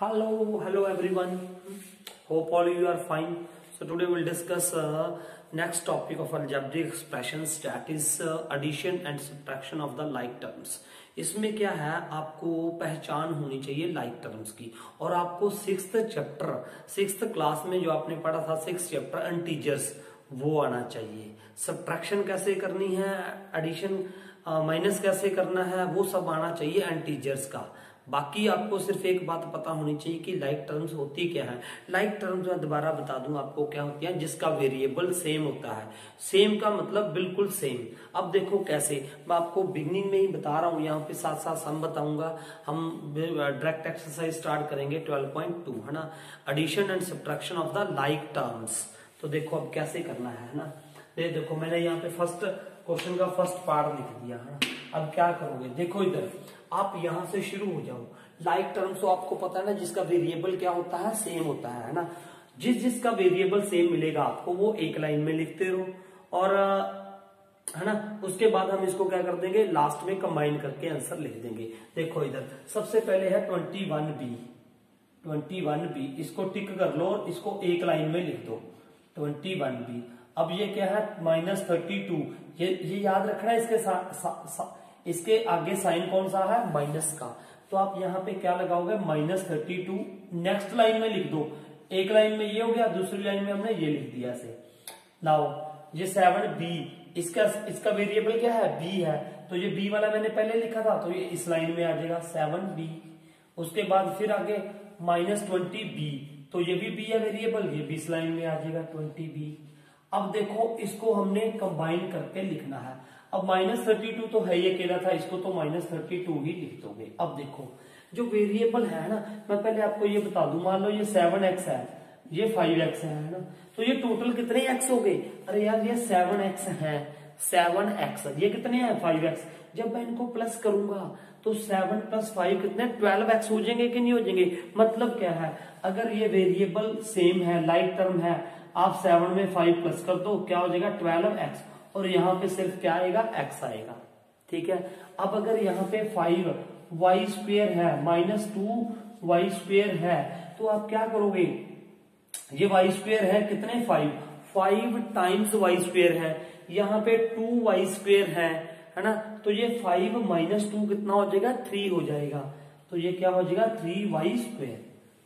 Hello everyone. Hope all you are fine. So today we'll discuss next topic of algebraic expressions, that is addition and subtraction of the like terms. इसमें क्या है, आपको पहचान होनी चाहिए like terms की, और आपको सिक्स्थ क्लास में जो आपने पढ़ा था 6th चैप्टर इंटीजर्स, वो आना चाहिए। सब्ट्रैक्शन कैसे करनी है, एडिशन माइनस कैसे करना है, वो सब आना चाहिए इंटीजर्स का। बाकी आपको सिर्फ एक बात पता होनी चाहिए कि लाइक टर्म्स होती क्या है। लाइक टर्म्स मैं दोबारा बता दूं आपको क्या होती है, जिसका वेरिएबल सेम होता है। सेम का मतलब बिल्कुल सेम। अब देखो कैसे, मैं आपको बिगनिंग में ही बता रहा हूं, यहाँ पे साथ साथ सम बताऊंगा। हम डायरेक्ट एक्सरसाइज स्टार्ट करेंगे 12.2, है ना, addition and subtraction of the like terms. तो देखो अब कैसे करना है ना। देखो मैंने यहाँ पे फर्स्ट क्वेश्चन का फर्स्ट पार्ट लिख दिया है। अब क्या करोगे, देखो इधर आप यहां से शुरू हो जाओ। लाइक टर्म्स तो आपको पता है ना, जिसका वेरिएबल क्या होता है, सेम होता है ना। जिसका वेरिएबल सेम मिलेगा आपको, वो एक लाइन में लिखते रहो, और है ना, उसके बाद हम इसको क्या कर देंगे, लास्ट में कंबाइन करके आंसर लिख देंगे। देखो इधर सबसे पहले है 21b, इसको टिक कर लो और इसको एक लाइन में लिख दो 21b। अब ये क्या है, -32, ये याद रखना है। इसके आगे साइन कौन सा है, माइनस का। तो आप यहाँ पे क्या लगाओगे, -32 नेक्स्ट लाइन में लिख दो। एक लाइन में ये हो गया, दूसरी लाइन में हमने ये लिख दिया से। नाउ ये 7b, इसका वेरिएबल क्या है, b है, तो ये b वाला मैंने पहले लिखा था, तो ये इस लाइन में आ जाएगा 7b। उसके बाद फिर आगे -20b, तो ये भी b है वेरिएबल, ये भी इस लाइन में आ जाएगा 20b। अब देखो इसको हमने कंबाइन करके लिखना है। अब -32 तो है ये अकेला था, इसको तो -32 ही लिख दोगे। अब देखो जो वेरिएबल है ना, मैं पहले आपको ये बता दूं, मान लो ये 7x है, ये 5x है ना, तो ये टोटल कितने x हो गए। अरे यार ये 7x है, 7x, ये कितने हैं, 5x। जब मैं इनको प्लस करूंगा तो 7 + 5 कितने, 12x हो जाएंगे कि नहीं हो जाएंगे। मतलब क्या है, अगर ये वेरिएबल सेम है, लाइक टर्म है, आप 7 में 5 प्लस कर दो, क्या हो जाएगा 12x, और यहाँ पे सिर्फ क्या आएगा, x आएगा। ठीक है। अब अगर यहाँ पे 5y² है, -2y² है, तो आप क्या करोगे, ये y² है कितने, 5 टाइम्स y² है, यहाँ पे 2y² है ना, तो ये 5 - 2 कितना हो जाएगा, 3 हो जाएगा। तो ये क्या हो जाएगा, 3y²।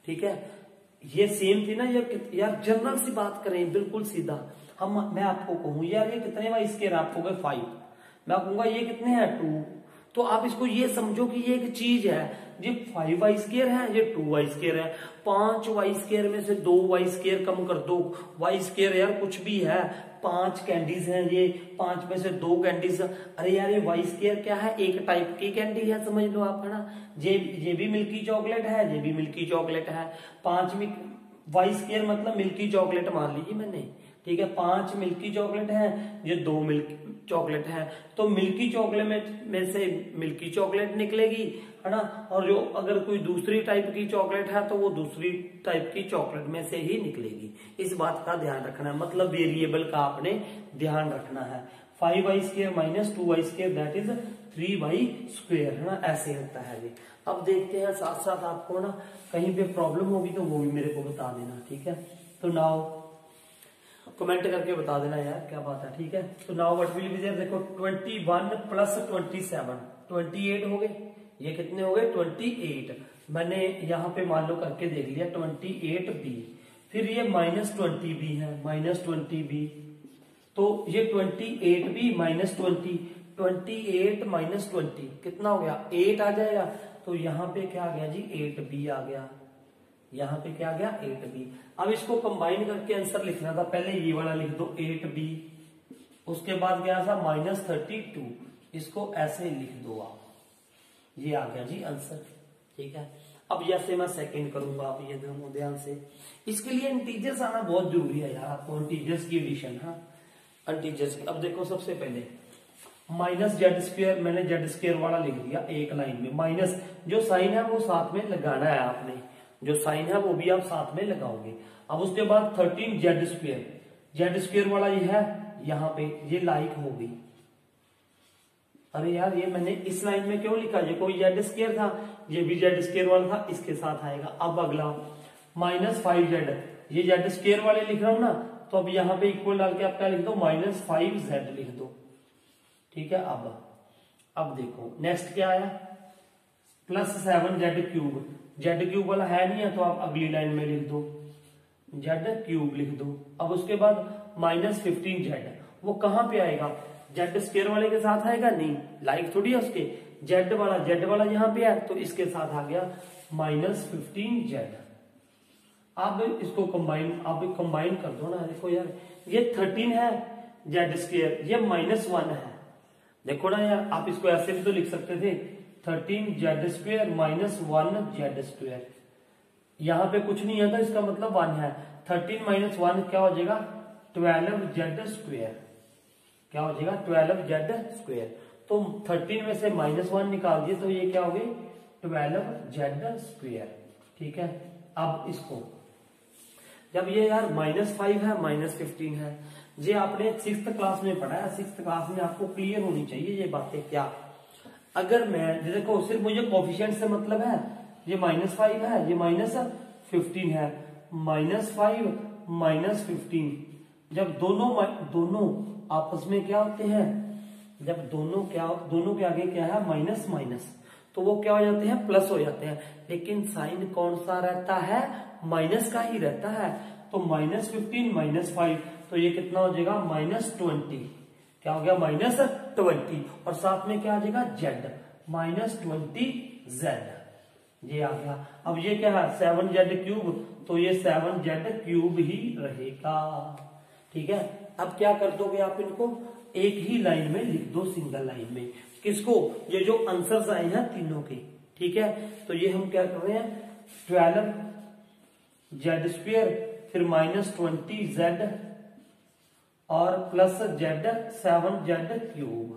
ठीक है, ये सेम थी ना यार जनरल सी बात करें, बिल्कुल सीधा। मैं आपको कहूं यार ये कितने y², आप कहोगे 5, मैं कहूंगा ये कितने हैं, 2, तो आप इसको ये समझो कि ये एक चीज है, ये 5y² है, ये 2y² है। 5y² में से 2y² कम कर दो, y² यार कुछ भी है, 5 कैंडीज हैं, ये 5 में से 2 कैंडीज। अरे यार ये y² क्या है, एक टाइप की कैंडी है, समझ लो आप, है ना। ये भी मिल्की चॉकलेट है, ये भी मिल्की चॉकलेट है। 5 में y² मतलब मिल्की चॉकलेट मान लीजिए मैंने, ठीक है। 5 मिल्की चॉकलेट है, ये 2 मिल्की चॉकलेट है, तो मिल्की चॉकलेट में से मिल्की चॉकलेट निकलेगी, है ना, और जो अगर कोई दूसरी टाइप की चॉकलेट है तो वो दूसरी टाइप की चॉकलेट में से ही निकलेगी। इस बात का ध्यान रखना है, मतलब वेरिएबल का आपने ध्यान रखना है। 5y² - 2y², that is 3y², है ना, ऐसे होता है ये। अब देखते हैं, साथ साथ आपको ना कहीं पे प्रॉब्लम होगी तो वो भी मेरे को बता देना, ठीक है। तो नाउ कमेंट करके बता देना यार क्या बात है, ठीक है। तो now what will be there, देखो 21 + 27, 28 हो गए। ये कितने हो गए, 28। मैंने यहाँ पे मान लो करके देख लिया 28b। फिर ये -20b है, -20b, तो ये 28b - 20, 28 - 20 कितना हो गया, 8 आ जाएगा। तो यहाँ पे क्या आ गया जी, 8b आ गया। यहाँ पे क्या आ गया, 8b। अब इसको कंबाइन करके आंसर लिखना था, पहले ये वाला लिख दो 8b, उसके बाद क्या था -32, इसको ऐसे लिख दो आप, ये आ गया जी आंसर। ठीक है। अब जैसे मैं सेकंड करूंगा, आप ये दोनों ध्यान से, इसके लिए इंटीजर्स आना बहुत जरूरी है यार, आपको इंटीजर्स की एडिशन, हाँ इंटीजर्स की। अब देखो सबसे पहले -z², मैंने z² वाला लिख दिया एक लाइन में, माइनस जो साइन है वो साथ में लगाना है आपने, जो साइन है वो भी आप साथ में लगाओगे। अब उसके बाद 13z² वाला ये है, यहाँ पे ये लाइक हो गई। अरे यार ये मैंने इस लाइन में क्यों लिखा, ये कोई जेड स्क्वायर था, ये भी जेड स्क्वायर वाला था, इसके साथ आएगा। अब अगला -5z, ये जेड स्क्वायर वाले लिख रहा हूं ना, तो अब यहाँ पे इक्वल डाल के आप क्या लिख दो, -5z लिख दो। ठीक है, अब देखो नेक्स्ट क्या आया, +7z³। z³ वाला है नहीं है तो आप अगली लाइन में लिख दो z³ लिख दो। अब उसके बाद -15z, वो कहां पे आएगा, जेड स्क्वायर वाले के साथ आएगा, नहीं लाइक थोड़ी है उसके, जेड वाला यहाँ पे है तो इसके साथ आ गया -15z। आप इसको कंबाइन कर दो ना, देखो यार ये 13 है जेड स्क्वायर, ये -1 है। देखो ना यार, आप इसको ऐसे भी तो लिख सकते थे 13z² -1z²। यहाँ पे कुछ नहीं है तो इसका मतलब 1 है। 13 - 1 क्या हो जाएगा, 12z²। क्या हो जाएगा, 12z²। तो 13 में से -1 निकाल दिए तो ये क्या हो गई, 12z²। ठीक है, अब इसको जब ये यार -5 है -15 है, ये आपने 6th क्लास में पढ़ा है, 6th क्लास में आपको क्लियर होनी चाहिए ये बातें। क्या अगर मैं देखो सिर्फ मुझे कोफिशिएंट से मतलब है, ये -5 है, ये -15 है, -5 -15 जब दोनों आपस में क्या होते हैं, जब दोनों के आगे क्या है माइनस माइनस, तो वो क्या हो जाते हैं, प्लस हो जाते हैं। लेकिन साइन कौन सा रहता है, माइनस का ही रहता है। तो -15 -5 तो ये कितना हो जाएगा, -20। क्या हो गया, -20। और साथ में क्या आ जाएगा, z, -20z, ये आ गया। अब ये क्या है 7z³, तो ये 7z³ ही रहेगा। ठीक है, अब क्या कर दोगे आप, इनको एक ही लाइन में लिख दो, सिंगल लाइन में। किसको, ये जो आंसर्स आए हैं तीनों के। ठीक है, तो ये हम क्या कर रहे हैं, 12z², फिर -20z और +z 7z³।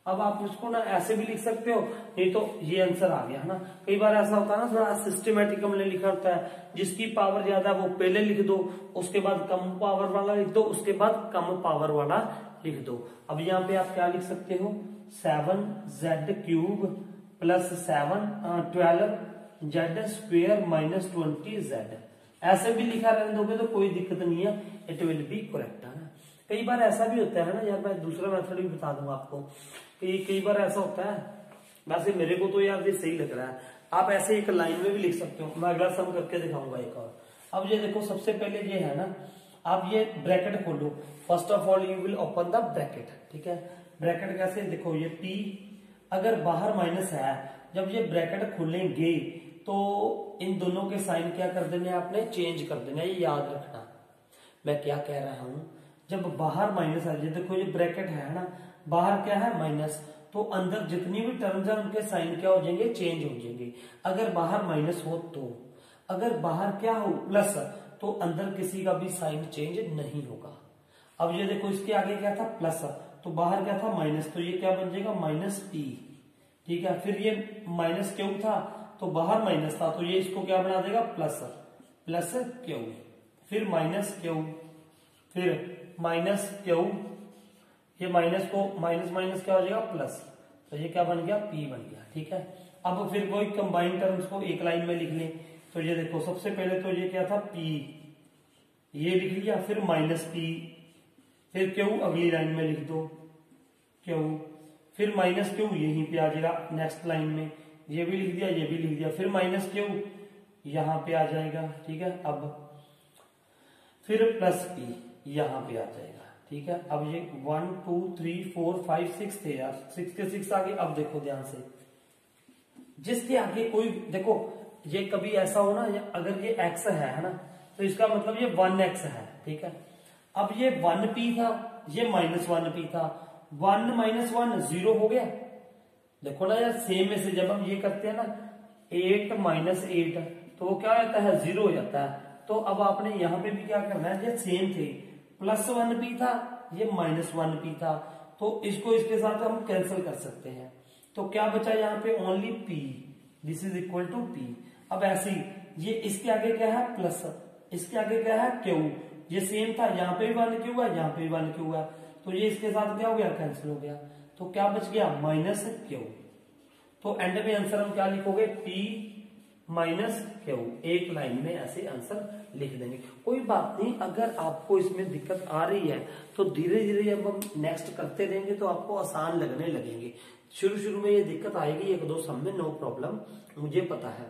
अब आप इसको ना ऐसे भी लिख सकते हो, नहीं तो ये आंसर आ गया है ना। कई बार ऐसा होता है ना, थोड़ा सिस्टमेटिक हमने लिखा होता है, जिसकी पावर ज्यादा वो पहले लिख दो, उसके बाद कम पावर वाला लिख दो, उसके बाद कम पावर वाला लिख दो। अब यहाँ पे आप क्या लिख सकते हो, 7z³ +7 12z² -20z। ऐसे भी लिखा रहने दोगे तो कोई दिक्कत नहीं है, इट विल बी करेक्ट है ना। कई बार ऐसा भी होता है ना यार, मैं दूसरा मेथड भी बता दूंगा आपको कि कई बार ऐसा होता है, वैसे मेरे को तो यार ये सही लग रहा है, आप ऐसे एक लाइन में भी लिख सकते हो। मैं अगला सम करके दिखाऊंगा एक और। अब ये देखो, सबसे पहले ये है ना, आप ये ब्रैकेट खोलो। First of all you will open the bracket. ठीक है, ब्रैकेट कैसे, देखो ये P, अगर बाहर माइनस है, जब ये ब्रैकेट खोलेंगे तो इन दोनों के साइन क्या कर देने, आपने चेंज कर देना, ये याद रखना मैं क्या कह रहा हूं। जब बाहर माइनस आ जाए, देखो ये ब्रैकेट है ना, बाहर क्या है माइनस, तो अंदर जितनी भी टर्म्स है उनके साइन क्या हो जाएंगे, चेंज हो जाएंगे। अगर बाहर माइनस हो तो, अगर बाहर क्या हो प्लस, तो अंदर किसी का भी साइन चेंज नहीं होगा। अब ये देखो, इसके आगे क्या था प्लस, तो बाहर क्या था माइनस, तो ये क्या बन जाएगा -p। ठीक है, फिर ये -q था, तो बाहर माइनस था, तो ये इसको क्या बना देगा, +q, फिर -q, फिर -q, ये माइनस को माइनस क्या हो जाएगा प्लस, तो ये क्या बन गया, p बन गया। ठीक है, अब फिर कोई कंबाइन टर्म्स को एक लाइन में लिख लें। तो ये देखो, सबसे पहले तो ये क्या था p, ये लिख लिया, फिर -p, फिर q अगली लाइन में लिख दो q, फिर -q यहीं पे आ जाएगा नेक्स्ट लाइन में, ये भी लिख दिया, ये भी लिख दिया, फिर -q यहाँ पे आ जाएगा। ठीक है, अब फिर +p यहाँ पे आ जाएगा। ठीक है, अब ये 1 2 3 4 5 6 थे यार, 6 के 6 आगे। अब देखो ध्यान से, जिसके आगे कोई, देखो ये कभी ऐसा हो ना, अगर ये x है ना, तो इसका मतलब ये 1x है। ठीक है, अब ये 1p था, ये -1p था, 1 - 1 0 हो गया। देखो ना यार, सेम में से जब हम ये करते हैं ना, 8 - 8, तो वो क्या रहता है, 0 हो जाता है। तो अब आपने यहाँ पे भी क्या करना है, ये सेम थे, +1p था, ये -1p था, तो इसको इसके साथ हम कैंसिल कर सकते हैं। तो क्या बचा यहाँ पे, only p, this is equal to p। अब ऐसे ही ये इसके आगे क्या है प्लस, इसके आगे क्या है q, ये सेम था, यहाँ पे भी 1q है, यहाँ पे भी 1q है, तो ये इसके साथ क्या हो गया, कैंसिल हो गया। तो क्या बच गया माइनस क्यू। तो एंड में आंसर हम क्या लिखोगे, पी माइनस क्यू, एक लाइन में ऐसे आंसर लिख देंगे। कोई बात नहीं, अगर आपको इसमें दिक्कत आ रही है तो धीरे धीरे जब हम नेक्स्ट करते रहेंगे तो आपको आसान लगने लगेंगे। शुरू शुरू में ये दिक्कत आएगी एक दो सम में, नो प्रॉब्लम, मुझे पता है,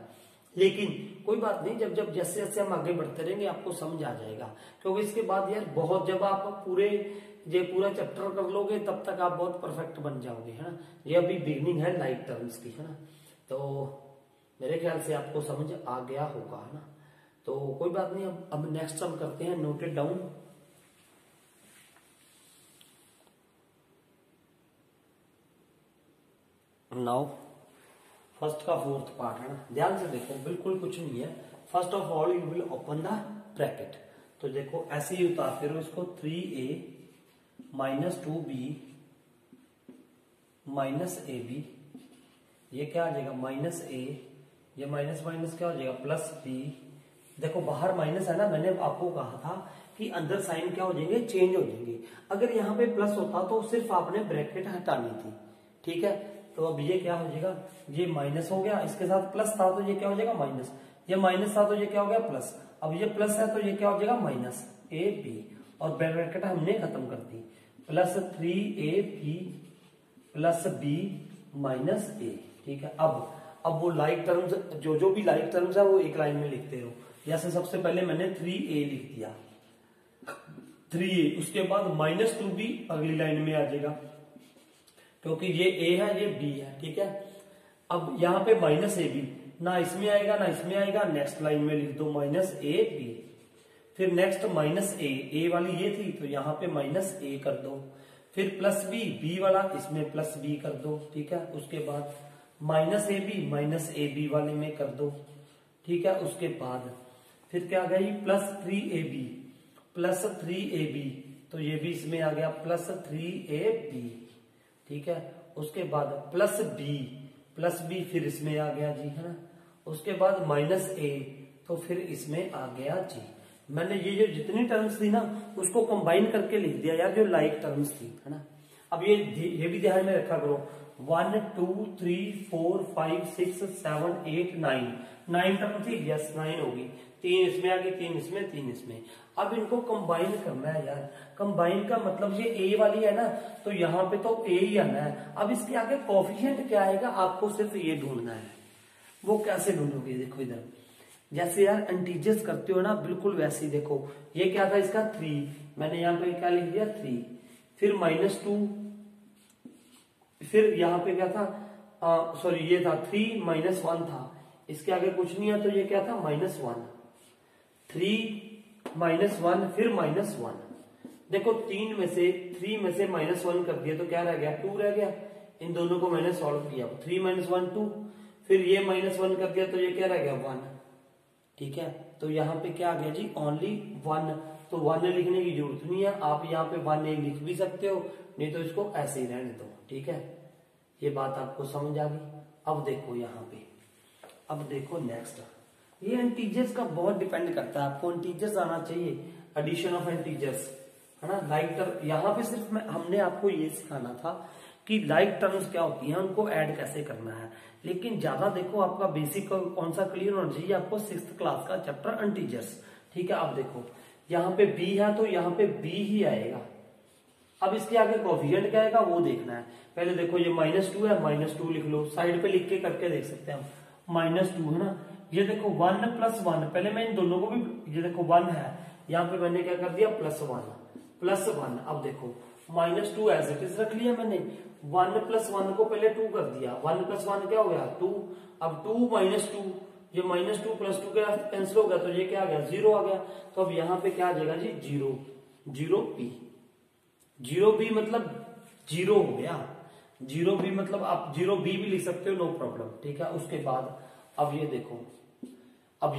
लेकिन कोई बात नहीं, जब जब जैसे जैसे हम आगे बढ़ते रहेंगे आपको समझ आ जाएगा। क्योंकि इसके बाद यार बहुत, जब आप पूरा चैप्टर कर लोगे तब तक आप बहुत परफेक्ट बन जाओगे, है ना। ये अभी बिगनिंग है लाइक टर्म्स की, है ना। तो मेरे ख्याल से आपको समझ आ गया होगा, है ना। तो कोई बात नहीं, अब नेक्स्ट हम करते हैं, नोटेड डाउन। नाउ फर्स्ट का फोर्थ पार्ट, है ना, ध्यान से देखो, बिल्कुल कुछ नहीं है। First of all you will open the bracket. तो देखो ऐसे ही उतारते रहो इसको, 3a minus 2b minus ab, ये क्या आ जाएगा माइनस a, ये माइनस माइनस क्या हो जाएगा प्लस b। देखो बाहर माइनस है ना, मैंने आपको कहा था कि अंदर साइन क्या हो जाएंगे, चेंज हो जाएंगे। अगर यहाँ पे प्लस होता तो सिर्फ आपने ब्रैकेट हटानी थी, ठीक है। तो अब ये क्या हो जाएगा, ये माइनस हो गया, इसके साथ प्लस था तो ये क्या हो जाएगा माइनस, ये माइनस था तो ये क्या हो गया प्लस, अब ये प्लस है तो ये क्या हो जाएगा माइनस ए बी, और ब्रैकेट हमने खत्म कर दी, plus 3ab plus b minus A, ठीक है। अब वो लाइक टर्म्स, जो भी लाइक टर्म्स है वो एक लाइन में लिखते रहो। जैसे सबसे पहले मैंने 3a लिख दिया, 3a, उसके बाद माइनस 2b अगली लाइन में आ जाएगा, क्योंकि ये a है ये b है, ठीक है। अब यहाँ पे माइनस ए बी, ना इसमें आएगा ना इसमें आएगा, नेक्स्ट लाइन में लिख दो माइनस ए बी, फिर नेक्स्ट माइनस ए वाली ये थी तो यहाँ पे माइनस ए कर दो, फिर प्लस बी वाला इसमें प्लस बी कर दो, ठीक है। उसके बाद माइनस ए बी माइनस ए बी वाले में कर दो, ठीक है। उसके बाद फिर क्या आ गया ये प्लस 3ab प्लस 3ab, तो ये भी इसमें आ गया प्लस 3ab, ठीक है। उसके बाद प्लस बी फिर इसमें आ गया जी, है ना। उसके बाद माइनस ए, तो फिर इसमें आ गया जी। मैंने ये जो जितनी टर्म्स थी ना उसको कंबाइन करके लिख दिया यार, जो लाइक टर्म्स थी, है ना। अब ये भी ध्यान में रखा करो, 1 2 3 4 5 6 7 8 9 टर्म थी, यस 9 होगी, 3 इसमें आ गई, 3 इसमें, 3 इसमें। अब इनको कंबाइन करना है यार, कंबाइन का मतलब ये ए वाली है ना, तो यहाँ पे तो ए ही आना है। अब इसके आगे कोफिशिएंट क्या आएगा आपको सिर्फ ये ढूंढना है। वो कैसे ढूंढोगे, देखो इधर, जैसे यार इंटीजर्स करते हो ना बिल्कुल वैसे ही। देखो ये क्या था इसका 3, मैंने यहाँ पे क्या लिख दिया 3, फिर माइनस 2, फिर यहाँ पे क्या था, सॉरी ये था 3 माइनस 1 था, इसके आगे कुछ नहीं है तो ये क्या था -1, 3 -1 फिर -1। देखो 3 में से -1 कर दिया तो क्या रह गया 2 रह गया, इन दोनों को मैंने सॉल्व किया, 3 -1 2, फिर ये -1 कर दिया तो ये क्या रह गया 1, ठीक है। तो यहाँ पे क्या आ गया जी ओनली 1, तो 1 लिखने की जरूरत नहीं है, आप यहाँ पे 1 लिख भी सकते हो, नहीं तो इसको ऐसे ही रहने दो, ठीक है। ये बात आपको समझ आ गई। अब देखो यहाँ पे, अब देखो नेक्स्ट, ये इंटीजर्स का बहुत डिपेंड करता है, आपको इंटीजर्स आना चाहिए, एडिशन ऑफ इंटीजर्स, है ना। लाइक टर्म यहाँ पे सिर्फ हमने आपको ये सिखाना था कि लाइक टर्म्स क्या होती हैं, उनको ऐड कैसे करना है, लेकिन ज्यादा देखो आपका बेसिक कौन सा क्लियर होना चाहिए आपको, 6th क्लास का चैप्टर इंटीजर्स, ठीक है। अब देखो यहाँ पे b है तो यहाँ पे b ही आएगा। अब इसके आगे कोफिशिएंट क्या आएगा वो देखना है। पहले देखो ये -2 है, -2 लिख लो, साइड पे लिख के करके देख सकते हैं हम, -2 है ना। ये देखो 1 + 1, पहले मैं इन दोनों को भी, ये देखो 1 है, यहाँ पे मैंने क्या कर दिया +1। अब देखो -2 एज इट इज रख लिया मैंने, 1 + 1 को पहले 2 कर दिया, 1 + 1 क्या हो गया 2, अब 2 -2, ये -2 + 2 क्या कैंसिल हो गया, तो ये क्या आ गया 0 आ गया। तो अब यहाँ पे क्या आ जाएगा जी 0b, 0b मतलब 0 हो गया, 0b मतलब आप 0b भी लिख सकते हो, नो प्रॉब्लम, ठीक है। उसके बाद अब ये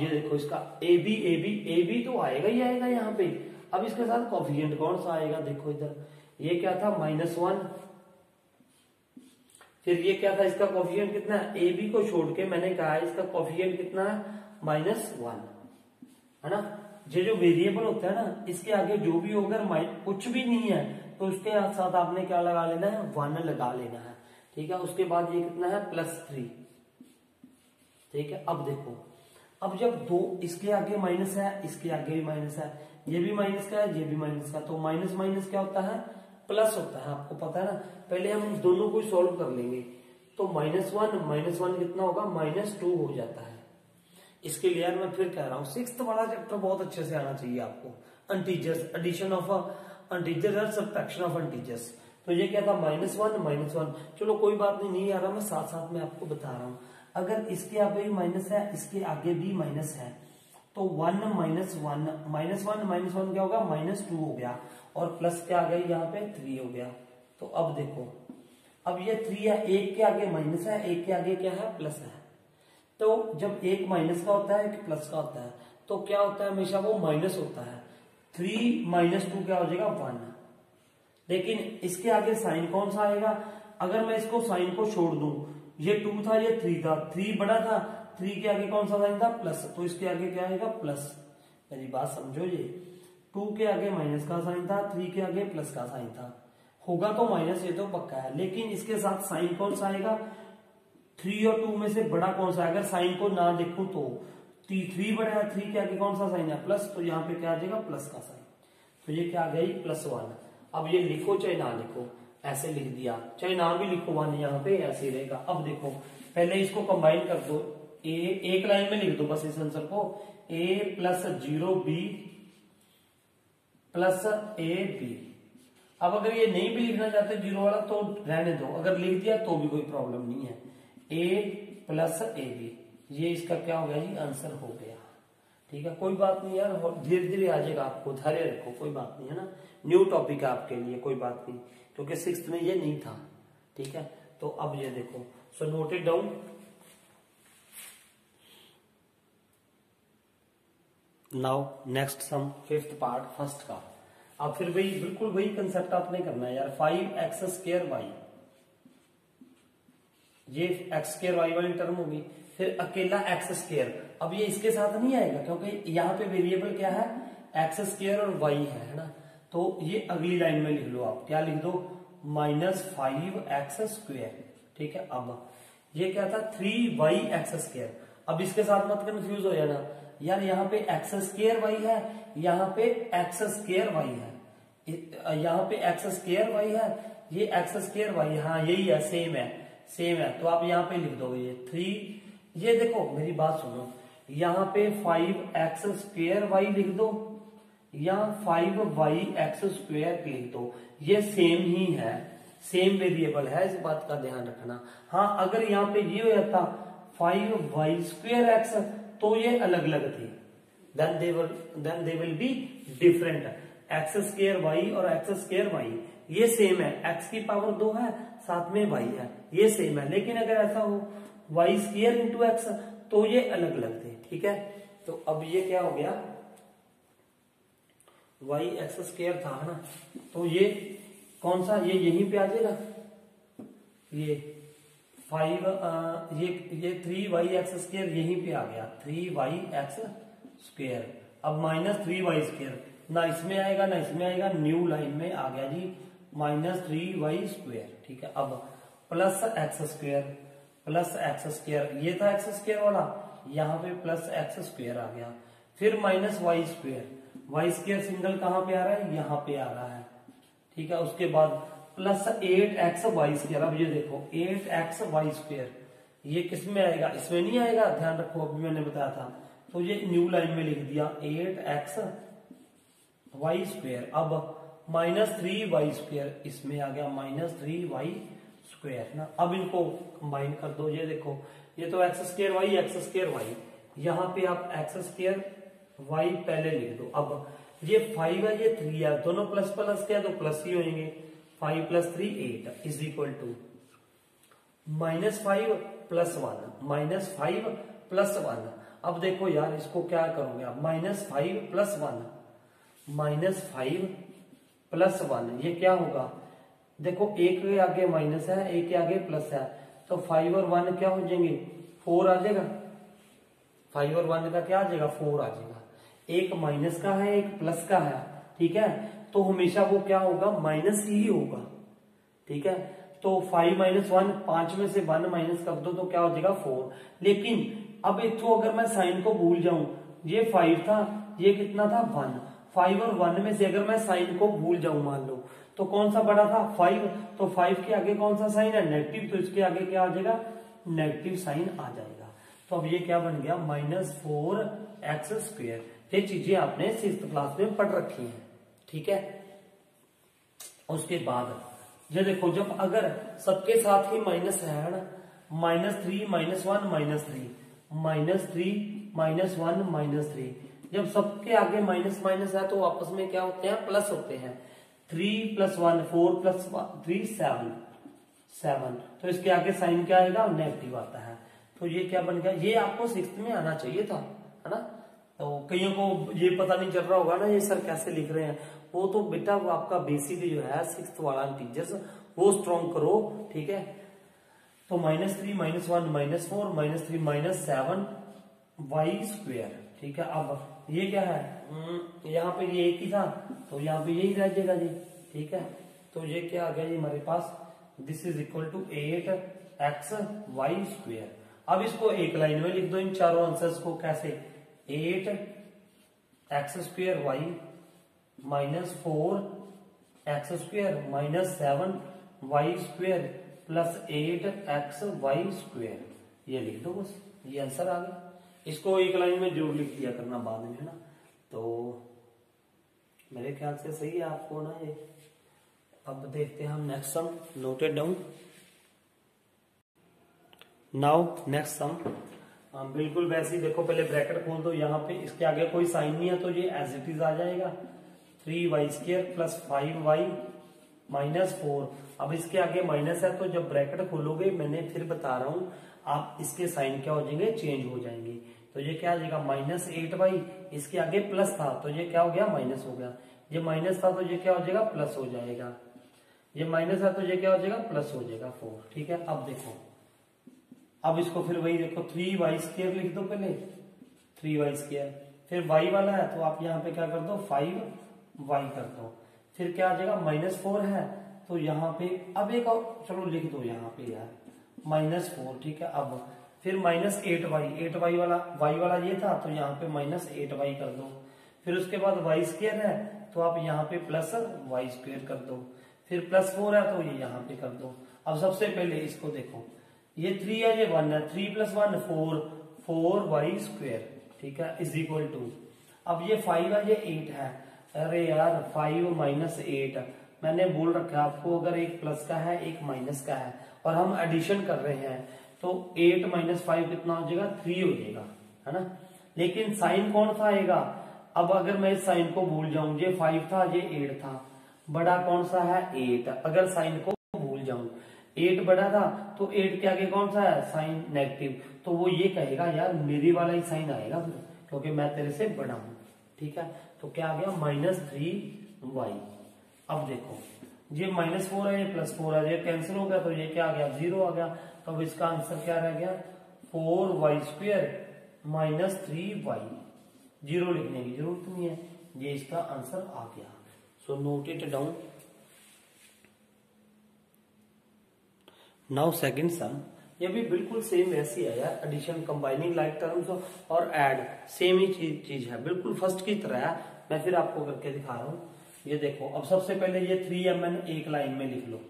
देखो इसका ab तो आएगा ही आएगा यहाँ पे। अब इसके साथ कोफिशिएंट कौन सा आएगा, देखो इधर, ये क्या था -1, फिर ये क्या था इसका कोफिशिएंट कितना है, ab को छोड़ के मैंने कहा इसका कोफिशिएंट कितना है -1, है ना। ये जो वेरिएबल होता है ना इसके आगे जो भी होगा कुछ भी नहीं है तो उसके साथ आपने क्या लगा लेना है, 1 लगा लेना है। ठीक है, उसके बाद ये कितना है, +3। ठीक है, अब देखो, अब जब दो इसके आगे माइनस है, इसके आगे भी माइनस है, ये भी माइनस का है, ये भी माइनस का, तो माइनस माइनस क्या होता है, प्लस होता है। आपको पता है ना, पहले हम दोनों को सॉल्व कर लेंगे। तो -1 कितना होगा, -2 हो जाता है। इसके लिए यार मैं फिर कह रहा हूँ, 6th वाला चैप्टर बहुत अच्छे से आना चाहिए आपको। इंटीजर्स, एडिशन ऑफ इंटीजर्स और सब्ट्रैक्शन ऑफ इंटीजर्स। तो ये क्या था, -1 चलो कोई बात नहीं आ रहा, मैं साथ साथ में आपको बता रहा हूँ। अगर इसके आगे भी माइनस है, इसके आगे भी माइनस है, तो 1 -1 क्या होगा, -2 हो गया, और प्लस क्या आ गई यहाँ पे, 3 हो गया। तो अब देखो, अब ये 3 है, एक के आगे माइनस है, एक के आगे क्या है, प्लस है। तो जब एक माइनस का होता है, एक प्लस का होता है, तो क्या होता है, हमेशा वो माइनस होता है। 3 - 2 क्या हो जाएगा, 1। लेकिन इसके आगे साइन कौन सा आएगा, अगर मैं इसको साइन को छोड़ दूं, ये 2 था, ये 3 था, 3 बड़ा था, 3 के आगे कौन सा साइन था, प्लस, तो इसके आगे क्या आएगा, प्लस। मेरी बात समझो, ये 2 के आगे माइनस का साइन था, 3 के आगे प्लस का साइन था, होगा तो माइनस, ये तो पक्का है। लेकिन इसके साथ साइन कौन सा आएगा, 3 और 2 में से बड़ा कौन सा है, अगर साइन को ना देखूं तो 3 बड़ा है, 3 के आगे कौन सा साइन है, प्लस, तो यहाँ पे क्या आ जाएगा, प्लस का साइन। तो ये क्या आ गई, +1। अब ये लिखो चाहे ना लिखो, ऐसे लिख दिया, चाहे ना भी लिखो 1, यहाँ पे ऐसे ही रहेगा। अब देखो, पहले इसको कंबाइन कर दो, एक लाइन में लिख दो बस इस आंसर को, a + 0b + ab। अब अगर ये नहीं भी लिखना चाहते 0 वाला तो रहने दो, अगर लिख दिया तो भी कोई प्रॉब्लम नहीं है। a + ab, ये इसका क्या हो गया जी, आंसर हो गया। ठीक है, कोई बात नहीं यार, धीरे धीरे आ जाएगा, आपको धैर्य रखो, कोई बात नहीं है ना, न्यू टॉपिक है आपके लिए, कोई बात नहीं, क्योंकि 6th में ये नहीं था। ठीक है, तो अब ये देखो, so note it down. Now next sum, 5th part, first का। अब फिर वही, बिल्कुल वही कंसेप्ट आपने करना है यार, 5x²y, ये x² y वाली टर्म होगी, फिर अकेला x²। अब ये इसके साथ नहीं आएगा, क्योंकि यहाँ पे वेरिएबल क्या है, x² और y है ना। तो ये अगली लाइन में लिख लो आप, क्या लिख दो, -5x²। ठीक है, अब ये क्या था, 3yx²। अब इसके साथ मत कंफ्यूज हो जाना यार, यहाँ पे x² y है, यहाँ पे x² y है, यहाँ पे x² y है, ये x² y, हाँ यही है, सेम है। तो आप यहाँ पे लिख दोगे ये 3, ये देखो मेरी बात सुनो, यहाँ पे 5x² y लिख दो, या 5yx² लिख दो, ये सेम ही है, सेम वेरिएबल है, इस बात का ध्यान रखना। हाँ, अगर यहाँ पे ये हो जाता 5y²x, तो ये अलग अलग थी, then they will be different. x² और x² ये सेम है, x की पावर 2 है, साथ में y है, ये सेम है। लेकिन अगर ऐसा हो y² × x, तो ये अलग अलग थे। ठीक है, तो अब ये क्या हो गया, yx² था ना, तो ये कौन सा, ये यहीं पे आ जाएगा, ये 3yx² यहीं पे आ गया, 3yx²। अब -3y², ना इसमें आएगा ना इसमें आएगा, न्यू लाइन में आ गया जी, -3y²। ठीक है, अब +x², ये था x² वाला, यहाँ पे +x² आ गया, फिर -y² सिंगल कहाँ पे आ रहा है, यहाँ पे आ रहा है। ठीक है, उसके बाद +8xy²। अब ये देखो 8xy², ये किस में आएगा, इसमें नहीं आएगा, ध्यान रखो, अभी मैंने बताया था। तो ये न्यू लाइन में लिख दिया 8xy²। अब -3y², इसमें आ गया -3y² ना। अब इनको कंबाइन कर दो, ये देखो, ये तो x²y, यहाँ पे आप x² y पहले लिख दो। अब ये 5 है, ये 3 है, दोनों प्लस प्लस के हैं तो प्लस ही होंगे, 5 + 3 8 = -5 + 1। अब देखो यार, इसको क्या करोगे आप, -5 + 1, ये क्या होगा, देखो एक के आगे माइनस है, एक के आगे प्लस है, तो 5 और 1 क्या हो जाएंगे, 4 आ जाएगा। 5 और 1 का क्या आ जाएगा, 4 आ जाएगा। एक माइनस का है, एक प्लस का है। ठीक है, तो हमेशा वो क्या होगा, माइनस ही होगा। ठीक है, तो 5 माइनस 1, 5 में से 1 माइनस कर दो तो क्या हो जाएगा 4। लेकिन अब इतो अगर मैं साइन को भूल जाऊं, ये 5 था, ये कितना था 1, 5 और 1 में से अगर मैं साइन को भूल जाऊं मान लो, तो कौन सा बड़ा था 5, तो 5 के आगे कौन सा साइन है नेगेटिव, तो इसके आगे क्या आ जाएगा नेगेटिव साइन आ जाएगा। तो अब ये क्या बन गया -4x²। ये चीजें आपने 6th क्लास में पढ़ रखी हैं। ठीक है, उसके बाद ये देखो, जब अगर सबके साथ ही माइनस है ना, -3 -1 -3 -3 -1 -3, जब सबके आगे माइनस माइनस है तो आपस में क्या होते हैं प्लस होते हैं। 3 + 1 4 + 3 7, तो इसके आगे साइन क्या आएगा नेगेटिव आता है। तो ये क्या बन गया, ये आपको 6th में आना चाहिए था, है ना। तो कईयों को ये पता नहीं चल रहा होगा ना ये सर कैसे लिख रहे हैं, वो तो बेटा वो आपका बेसिक जो है 6th वाला टीचर्स वो स्ट्रॉन्ग करो। ठीक है, तो -3 -1 -4 -3 -7 y²। ठीक है, अब ये क्या है, यहाँ पे ये एक ही था तो यहाँ पे यही रह जाएगा जी। ठीक है, तो ये क्या आ गया जी हमारे पास, this is equal to 8xy²। अब इसको एक लाइन में लिख दो इन चारों आंसर्स को। कैसे, 8x² y -4x² -7y² + 8xy², ये लिख दो बस, ये आंसर आ गया। इसको एक लाइन में जरूर लिख दिया करना बाद में, है ना। तो मेरे ख्याल से सही है आपको ना ये। अब देखते हैं हम next sum, noted down now next सम। बिल्कुल वैसे ही देखो, पहले ब्रैकेट खोल दो, यहाँ पे इसके आगे कोई साइन नहीं है तो ये एज इट इज आ जाएगा 3y² + 5y -4। अब इसके आगे माइनस है तो जब ब्रैकेट खोलोगे, मैंने फिर बता रहा हूं, आप इसके साइन क्या हो जाएंगे चेंज हो जाएंगे। तो ये क्या आ जाएगा -8y, इसके आगे प्लस था तो ये क्या हो गया माइनस हो गया, ये माइनस था तो ये क्या हो जाएगा प्लस हो जाएगा, ये माइनस है तो ये क्या हो जाएगा प्लस हो जाएगा 4। ठीक है, अब देखो, अब इसको फिर वही देखो 3y² लिख दो पहले, 3y², फिर y वाला है तो आप यहाँ पे क्या कर दो 5y कर दो, फिर क्या आ जाएगा -4 है तो यहाँ पे अब एक और चलो लिख दो यहाँ पे यार -4। ठीक है, अब फिर -8y वाला y वाला ये था तो यहाँ पे -8y कर दो, फिर उसके बाद y² है तो आप यहाँ पे +y² कर दो, फिर +4 है तो ये यहाँ पे कर दो। अब सबसे पहले इसको देखो, ये 3 है ये 1 है, 3 + 1 4y²। ठीक है, इज इक्वल टू, अब ये 5 है ये 8 है, अरे यार 5 - 8, मैंने बोल रखा है आपको अगर एक प्लस का है एक माइनस का है और हम एडिशन कर रहे हैं तो 8 - 5 कितना हो जाएगा 3 हो जाएगा, है ना। लेकिन साइन कौन सा आएगा, अब अगर मैं इस साइन को भूल जाऊं, ये 5 था ये 8 था, बड़ा कौन सा है 8, अगर साइन को भूल जाऊं 8 बड़ा था तो 8 के आगे कौन सा है साइन नेगेटिव, तो वो ये कहेगा यार मेरे वाला ही साइन आएगा फिर, क्योंकि मैं तेरे से बड़ा हूं। ठीक है, तो क्या आ गया -3y। अब देखो ये -4 है ये +4 है, ये कैंसिल हो गया तो ये क्या आ गया 0 आ गया, तो अब इसका आंसर क्या रह गया 4y² -3y। 0 लिखने की जरूरत नहीं है, ये इसका आंसर आ गया। So note it down. Now second sum, ये भी बिल्कुल सेम वैसी है यार, एडिशन कंबाइनिंग लाइक टर्म्स और ऐड सेम ही चीज है, बिल्कुल फर्स्ट की तरह है। मैं फिर आपको करके दिखा रहा हूँ। ये देखो, अब सबसे पहले ये 3mn एक लाइन में लिख लो,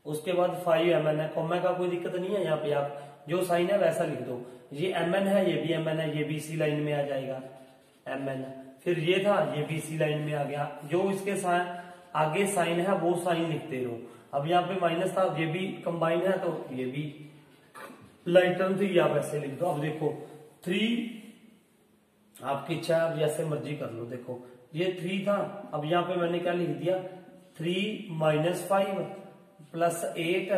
उसके बाद 5mn है, कॉमा का कोई दिक्कत नहीं है, यहाँ पे आप जो साइन है वैसा लिख दो। ये mn है ये भी mn है, ये भी इसी लाइन में आ जाएगा mn, फिर ये था ये भी इसी लाइन में आ गया, जो इसके आगे साइन है वो साइन लिखते रहो। अब यहाँ पे माइनस था ये भी कंबाइन है तो ये भी लाइक टर्म थी, आप ऐसे लिख दो। अब देखो 3 आपकी इच्छा है, अब जैसे मर्जी कर लो। देखो ये 3 था, अब यहाँ पे मैंने क्या लिख दिया 3 - 5 + 8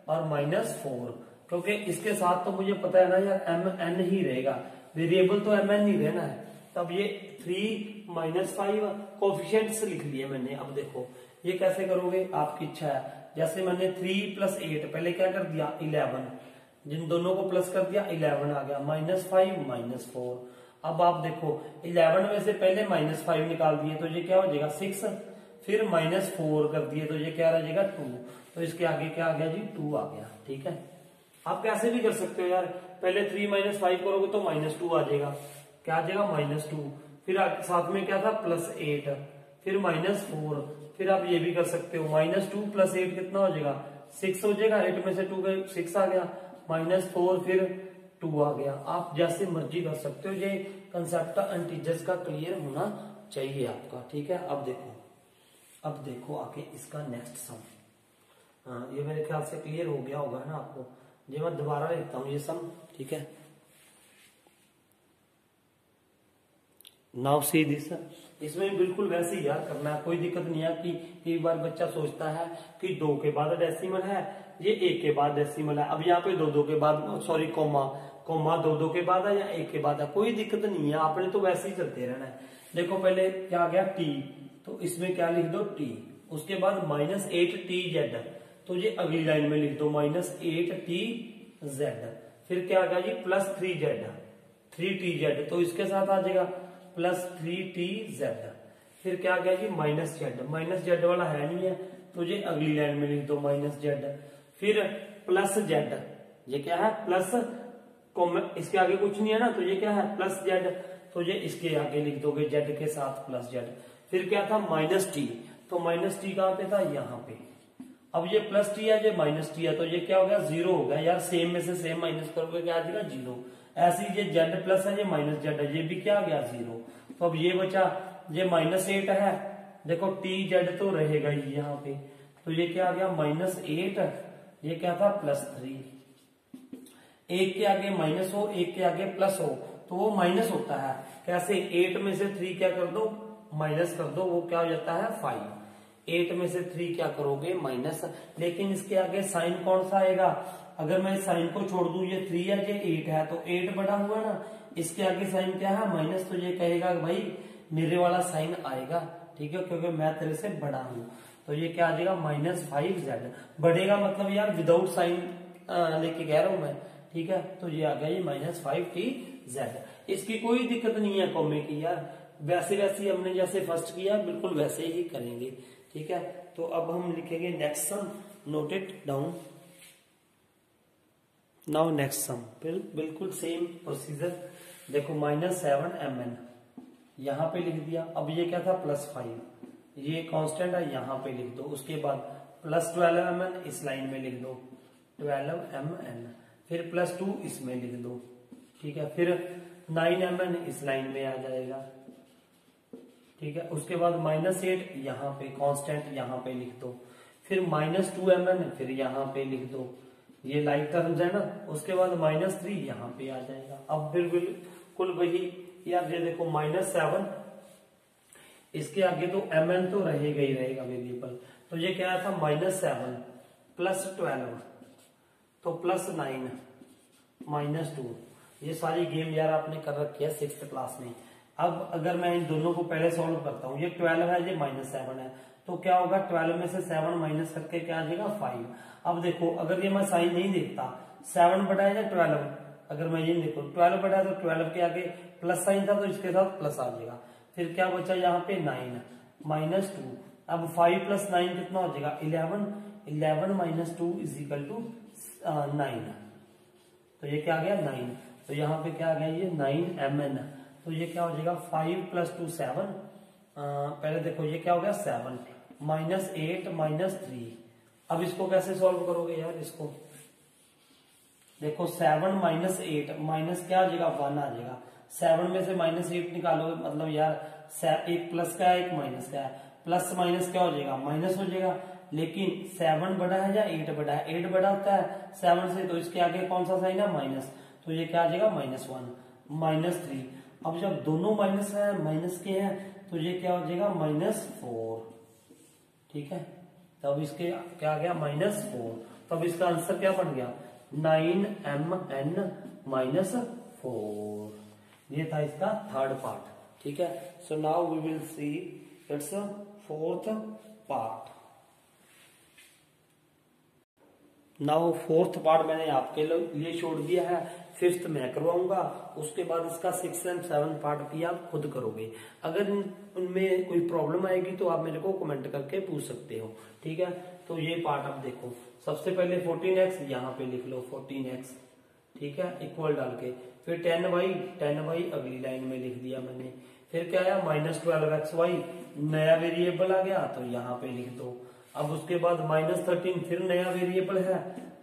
और -4, क्योंकि इसके साथ तो मुझे पता है ना यार mn ही रहेगा, वेरिएबल तो mn ही रहना है। तब ये 3 - 5 कोफिशिएंट्स लिख लिए मैंने। अब देखो ये कैसे करोगे आपकी इच्छा है, जैसे मैंने 3 + 8 पहले क्या कर दिया 11, जिन दोनों को प्लस कर दिया 11 आ गया, -5 -4। अब आप देखो 11 में से पहले -5 निकाल दिए तो ये क्या हो जाएगा 6, फिर -4 कर दिए, तो ये क्या रह जाएगा 2। तो इसके आगे क्या आ गया जी 2 आ गया। ठीक है, आप कैसे भी कर सकते हो यार, पहले 3 - 5 करोगे तो -2 आ जाएगा। क्या आ जाएगा -2, फिर साथ में क्या था +8, फिर -4, फिर आप ये भी कर सकते हो -2 + 8 कितना हो जाएगा 6 हो जाएगा। 8 में से 2 गए 6 आ गया, -4 फिर 2 आ गया। आप जैसे मर्जी कर सकते हो, ये कंसेप्ट इंटीजर्स का क्लियर होना चाहिए आपका। ठीक है, अब देखो आके इसका नेक्स्ट सम। हाँ, ये मेरे ख्याल से क्लियर हो गया होगा ना आपको। ये मैं दोबारा लिखता हूँ ये सम। ठीक है, नाउ सी दिस। इसमें बिल्कुल वैसे ही यार करना है, कोई दिक्कत नहीं है। कि कई बार बच्चा सोचता है कि 2 के बाद डेसिमल है, ये 1 के बाद डेसिमल है। अब यहाँ पे 2 के बाद, सॉरी कोमा 2 के बाद है या 1 के बाद है, कोई दिक्कत नहीं है, आपने तो वैसे ही चलते रहना है। देखो पहले क्या आ गया t, तो इसमें क्या लिख दो t, उसके बाद -8tz, तो ये अगली लाइन में लिख दो -8tz। फिर क्या आ गया जी +3z, 3tz, तो इसके साथ आ जाएगा +3tz। फिर क्या आ गया जी -z वाला है नहीं है, तो ये अगली लाइन में लिख दो -z। फिर +z, ये क्या है प्लस, इसके आगे कुछ नहीं है ना, तो ये क्या है +z, तो ये इसके आगे लिख दोगे z के साथ +z। फिर क्या था -t, तो -t कहां पे था यहाँ पे। अब ये +t है, ये -t है, तो ये क्या हो गया 0 हो गया यार। सेम में से सेम माइनस करोगे क्या आ जाएगा 0। ऐसे ही ये z प्लस है, ये -z है, ये भी क्या आ गया 0। तो अब ये बचा, ये -8 है, देखो tz तो रहेगा ही यहाँ पे, तो ये क्या आ गया -8, ये क्या था +3। एक के आगे माइनस हो, एक के आगे प्लस हो, तो वो माइनस होता है। कैसे, 8 में से 3 क्या कर दो माइनस कर दो, वो क्या हो जाता है 5। 8 में से 3 क्या करोगे माइनस, लेकिन इसके आगे साइन कौन सा आएगा। अगर मैं साइन को छोड़ दूं, ये 3 है, ये 8 है, तो 8 बड़ा हुआ ना, इसके आगे साइन क्या है माइनस, तो ये कहेगा भाई मेरे वाला साइन आएगा। ठीक है, क्योंकि मैं तेरे से बड़ा हूं, तो ये क्या आ जाएगा -5z। बढ़ेगा मतलब यार विदाउट साइन लेके कह रहा हूं मैं। ठीक है, तो ये आ गया ये -5tz। इसकी कोई दिक्कत नहीं है कॉमे की यार, वैसे वैसे हमने जैसे फर्स्ट किया बिल्कुल वैसे ही करेंगे। ठीक है, तो अब हम लिखेंगे next sum, note it down. Now next सम, बिल्कुल सेम प्रोसीजर। देखो -7mn यहां पे लिख दिया। अब ये क्या था +5, ये कांस्टेंट है, यहां पे लिख दो। उसके बाद +12mn इस लाइन में लिख दो 12mn, फिर +2 इसमें लिख दो। ठीक है, फिर 9mn इस लाइन में आ जाएगा। ठीक है, उसके बाद -8 यहाँ पे कांस्टेंट यहाँ पे लिख दो, फिर -2mn फिर यहाँ पे लिख दो, ये लाइक टर्म्स है ना। उसके बाद -3 यहाँ पे आ जाएगा। अब फिर बिल्कुल वही यार, ये देखो -7, इसके आगे तो mn तो रहेगा ही रहेगा वेरिएबल, तो ये क्या था -7 +12 तो +9 -2। ये सारी गेम यार आपने कर रखी है 6th क्लास में। अब अगर मैं इन दोनों को पहले सॉल्व करता हूँ, ये 12 है, ये -7 है, तो क्या होगा 12 में से 7 माइनस करके क्या आ जाएगा 5। अब देखो अगर ये मैं साइन नहीं देखता, 7 बटा है या 12, अगर मैं ये देखो 12 बटा है तो 12 के आगे प्लस साइन था, तो इसके साथ प्लस आ जाएगा। फिर क्या बचा यहाँ पे 9 -2। अब 5 + 9 कितना हो जाएगा 11, 11 - 2 = 9, तो ये क्या आ गया 9। तो यहाँ पे क्या आ गया ये 9mn, तो ये क्या हो जाएगा 5 + 2 7। पहले देखो ये क्या हो गया 7 -8 -3। अब इसको कैसे सॉल्व करोगे यार, इसको देखो 7 - 8 माइनस क्या आ जाएगा 1 आ जाएगा। 7 में से -8 निकालोगे, मतलब यार एक प्लस का है एक माइनस का है, प्लस माइनस क्या हो जाएगा माइनस हो जाएगा। लेकिन 7 बड़ा है या 8 बड़ा है, 8 बड़ा होता है 7 से, तो इसके आगे कौन सा साइन है माइनस, तो ये क्या आ जाएगा -1 -3। अब जब दोनों माइनस है माइनस के हैं, तो ये क्या हो जाएगा -4। ठीक है, तब इसके क्या आ गया -4। तब इसका आंसर क्या बन गया 9mn - 4। ये था इसका थर्ड पार्ट। ठीक है, so now we will see its fourth part. Now fourth part मैंने आपके लिए छोड़ दिया है, 5th मैं करवाऊंगा, उसके बाद इसका 6 और 7 पार्ट भी आप खुद करोगे। अगर उनमें कोई प्रॉब्लम आएगी तो आप मेरे को कमेंट करके पूछ सकते हो, ठीक है। तो ये पार्ट आप देखो, सबसे पहले 14x यहाँ पे लिख लो 14x, ठीक है, इक्वल डाल के, फिर 10y अगली लाइन में लिख दिया मैंने, फिर क्या आया -12xy, नया वेरिएबल आ गया तो यहाँ पे लिख दो। अब उसके बाद -13 फिर नया वेरिएबल है,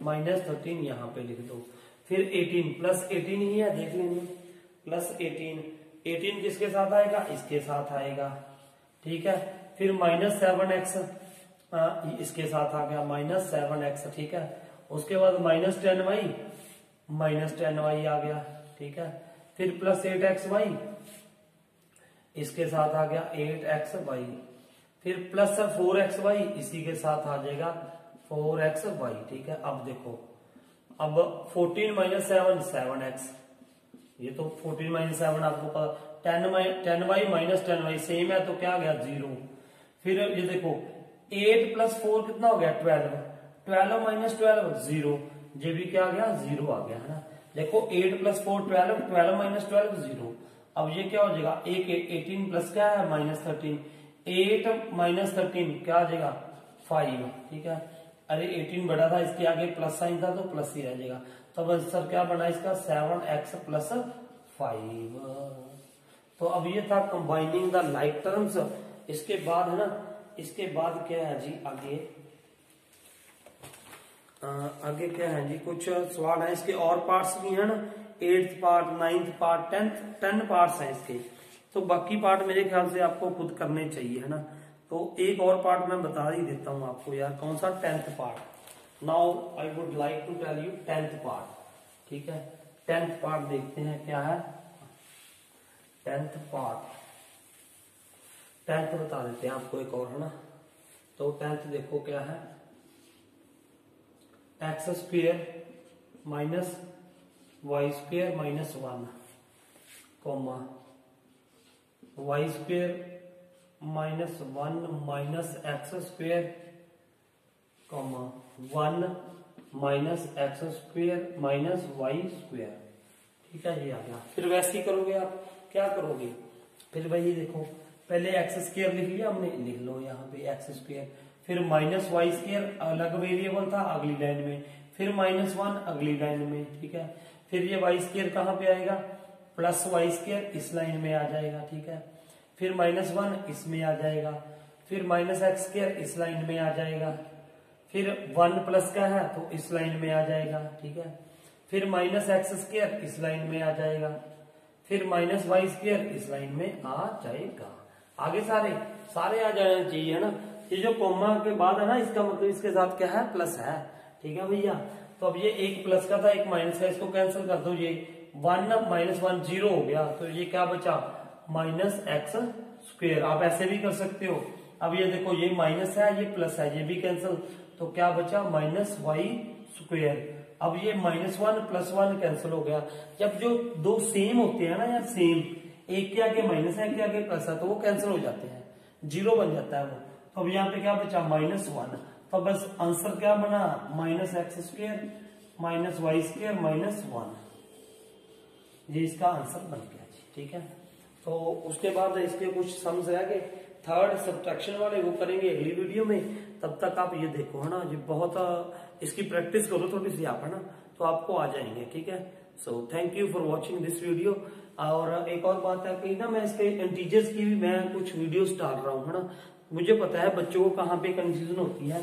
-13 यहाँ पे लिख दो। फिर 18 +18 ही है, देख लेंगे, +18 किसके साथ आएगा, इसके साथ आएगा, ठीक है। फिर -7x इसके साथ आ गया, -7x, ठीक है। उसके बाद -10y आ गया, ठीक है। फिर +8xy इसके साथ आ गया 8xy, फिर +4xy इसी के साथ आ जाएगा 4xy, ठीक है। अब देखो, अब 14 - 7 7x, ये तो 14 - 7 आपको पता, 10y - 10y सेम है तो क्या आ गया 0। फिर ये देखो 8 + 4 कितना हो गया 12, 12 - 12 0, ये भी क्या आ गया 0 आ गया, है ना। देखो 8 + 4 12, 12 - 12 0। अब ये क्या हो जाएगा, 18 प्लस क्या है -13, 8 - 13 क्या आ जाएगा 5, ठीक है। अरे 18 बड़ा था, इसके आगे प्लस साइन था तो प्लस ही रह जाएगा, तो आंसर क्या बना इसका 7x + 5। तो अब ये था कंबाइनिंग द लाइक टर्म्स। इसके बाद है ना, इसके बाद क्या है जी, आगे क्या है जी, कुछ सवाल है इसके और पार्ट्स भी है ना, 8th part, 9th part, 10 parts हैं इसके, तो बाकी पार्ट मेरे ख्याल से आपको खुद करने चाहिए, है ना। तो एक और पार्ट मैं बता ही देता हूं आपको यार, कौन सा 10th part. Now I would like to tell you 10th part, ठीक है। 10th पार्ट देखते हैं क्या है, 10th पार्ट, 10th बता देते हैं आपको एक और, है ना। तो 10th देखो क्या है, x² - y² - 1, y² - 1 - x² 1 - x² - y², ठीक है, ये आ गया। फिर वैसे ही करोगे आप, क्या करोगे, फिर वही देखो, पहले x² लिख लिया हमने, लिख लो यहाँ पे x², फिर -y² अलग वेरिएबल था अगली लाइन में, फिर -1 अगली लाइन में, ठीक है। फिर ये y² कहाँ पे आएगा, +y² इस लाइन में आ जाएगा, ठीक है। फिर -1 इसमें आ जाएगा, फिर -x² इस लाइन में आ जाएगा, फिर 1 प्लस का है तो इस लाइन में आ जाएगा, ठीक है। फिर -x² इस लाइन में आ जाएगा, फिर -y² इस लाइन में आ जाएगा। आगे सारे आ जाने चाहिए, है ना। ये जो कॉमा के बाद है ना, इसका मतलब इसके साथ क्या है, प्लस है, ठीक है भैया। तो अब ये एक प्लस का था, एक माइनस का, इसको कैंसिल कर दो, ये 1 - 1 0 हो गया, तो ये क्या बचा -x²। आप ऐसे भी कर सकते हो। अब ये देखो, ये माइनस है, ये प्लस है, ये भी कैंसिल, तो क्या बचा -y²। अब ये -1 + 1 कैंसिल हो गया। जब जो दो सेम होते हैं ना यार, सेम, एक के आगे माइनस है, एक के आगे प्लस है, तो वो कैंसिल हो जाते हैं, 0 बन जाता है वो। तो अब यहाँ पे क्या बचा -1, तो बस आंसर क्या बना, -x² - y² - 1, ये इसका आंसर बन गया जी, ठीक है। तो उसके बाद इसके कुछ सम्स रह गए, थर्ड सब्ट्रैक्शन वाले, वो करेंगे अगली वीडियो में। तब तक आप ये देखो, है ना, ये बहुत इसकी प्रैक्टिस करो थोड़ी सी आप, है ना, तो आपको आ जाएंगे, ठीक है। So thank you for watching this video. और एक और बात है कि ना, मैं इसके इंटीजर्स की भी मैं कुछ वीडियोस डाल रहा हूँ, है ना। मुझे पता है बच्चों को कहाँ पे कंफ्यूजन होती है,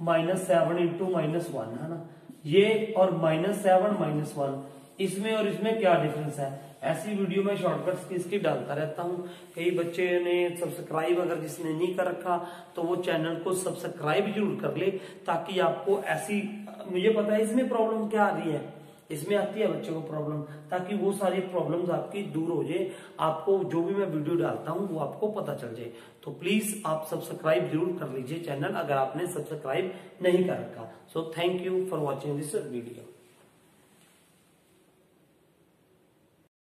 -7 × -1, है ना, ये और -7 - 1, इसमें और इसमें क्या डिफरेंस है, ऐसी वीडियो में शॉर्टकट्स की इसकी डालता रहता हूँ। कई बच्चे ने सब्सक्राइब अगर जिसने नहीं कर रखा तो वो चैनल को सब्सक्राइब जरूर कर ले, ताकि आपको ऐसी, मुझे पता है इसमें प्रॉब्लम क्या आ रही है, इसमें आती है बच्चों को प्रॉब्लम, ताकि वो सारी प्रॉब्लम्स आपकी दूर हो जाए, आपको जो भी मैं वीडियो डालता हूँ वो आपको पता चल जाए। तो प्लीज आप सब्सक्राइब जरूर कर लीजिए चैनल, अगर आपने सब्सक्राइब नहीं कर रखा। So thank you for watching this video.